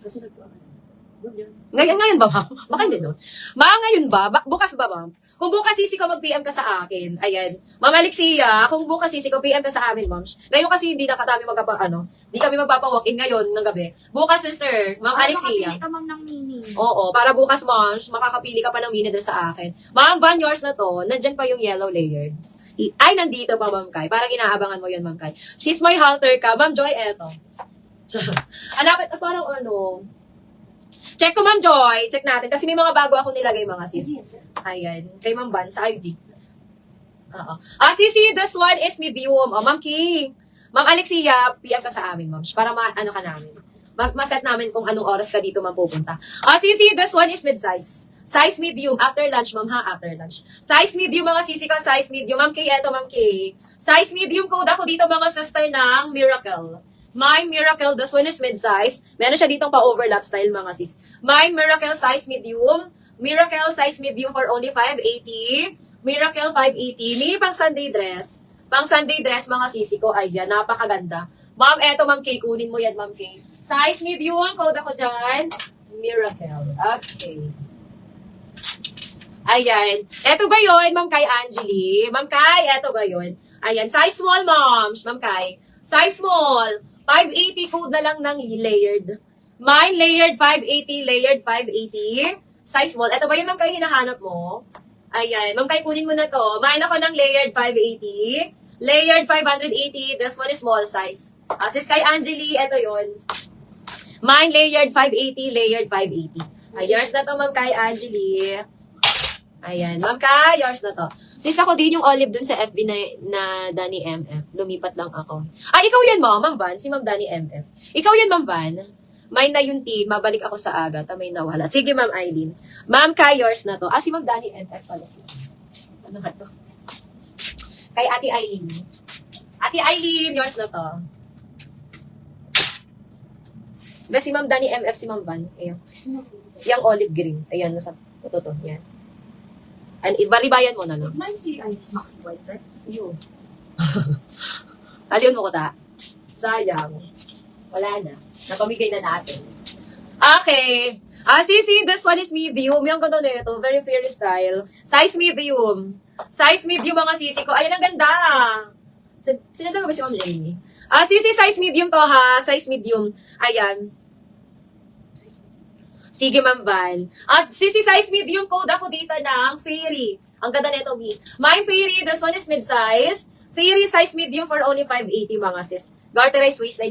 Kasi Ngayon ba, ma'am? Baka hindi, no? Ma'am, ngayon ba? Bukas ba, ma'am? Kung bukas sisi ko, mag-PM ka sa akin. Ayan. Ma'am Alexia, kung bukas sisi ko, PM ka sa amin, ma'am. Ngayon kasi hindi na kami hindi kami magpapa-walk-in ngayon ng gabi. Bukas, sister, ma'am Alexia. Makapili ka, ma'am, ng mini. Oo, para bukas, ma'am, makakapili ka pa ng mini dahil sa akin. Ma'am, Van, yours na to. Nandyan pa yung yellow layered. Ay, nandito pa, ma'am Kai. Parang inaabangan mo yun, ma'am Kai. Sis, may halter ka. Ma'am Joy, eto. Parang ano, check ko, Ma'am Joy. Check natin. Kasi may mga bago ako nilagay, mga sis. Ayan. Kay Ma'am Van, sa IG. Oo. Sisi, this one is medium. Ma'am King. Ma'am Alexia, PM ka sa amin, ma'am. Para ano ka namin. Maset namin kung anong oras ka dito, ma'am, pupunta. Sisi, this one is mid-size. Size medium. After lunch, ma'am, ha? After lunch. Size medium, mga sisi ka. Size medium. Ma'am K, eto, Ma'am K. Size medium code ako dito, mga sister ng Miracle. My Miracle, this one is mid-size. Meron siya ditong pa-overlap style, mga sis. My Miracle size medium. Miracle size medium for only 580. Miracle 580. May pang Sunday dress. Pang Sunday dress, mga sisi ko. Ayan, napakaganda. Ma'am, eto, Ma'am K. Kunin mo yan, Ma'am K. Size medium. Code ako dyan. Miracle. Okay. Ayan. Eto ba yun, Ma'am Kai Angeli? Ma'am Kai, eto ba yun? Ayan. Size small, moms. Ma'am Kai. Size small. 580 code na lang ng layered. Mine layered 580, layered 580. Size small. Ito ba yun, Ma'am Kai, hinahanap mo? Ayan. Ma'am Kai, kunin mo na to. Mine ako ng layered 580. Layered 580. This one is small size. Sis Kai Angeli, ito yun. Mine layered 580, layered 580. Yours na to, Ma'am Kai Angeli. Ayan. Ma'am Kai, yours na to. Sis, ako din yung olive dun sa FB na Danny MF. Lumipat lang ako. Ikaw yun, Ma'am Van. Si Ma'am Danny MF. Ikaw yun, Ma'am Van. May na yung tea. Mabalik ako sa aga. May nawala. Sige, Ma'am Eileen. Ma'am Kai, yours na to. Si Ma'am Danny MF pala siya. Ano nga to? Kay Ate Eileen. Ate Eileen, yours na to. Si Ma'am Danny MF, si Ma'am Van. Ayan. Yung olive green. Ayan, nasa ito. Yan. Baribayan mo na, no? Mine si Iris Max White, right? Yun. Aliyon mo ko ta? Sayang. Wala na. Napamigay na natin. Okay. Sisi, this one is medium. Yung ganda na ito. Very fairy style. Size medium. Size medium, mga sisi ko. Ayan, ang ganda. Sinada ba si Ma'am Jamie? Sisi, size medium to, ha? Size medium. Ayan. Sige, Ma'am Van. At sisi size medium code ako dito ng Fairy. Ang ganda nito, Mi. My Fairy, this one is mid-size. Fairy size medium for only 580, mga sis. Garterized waistline.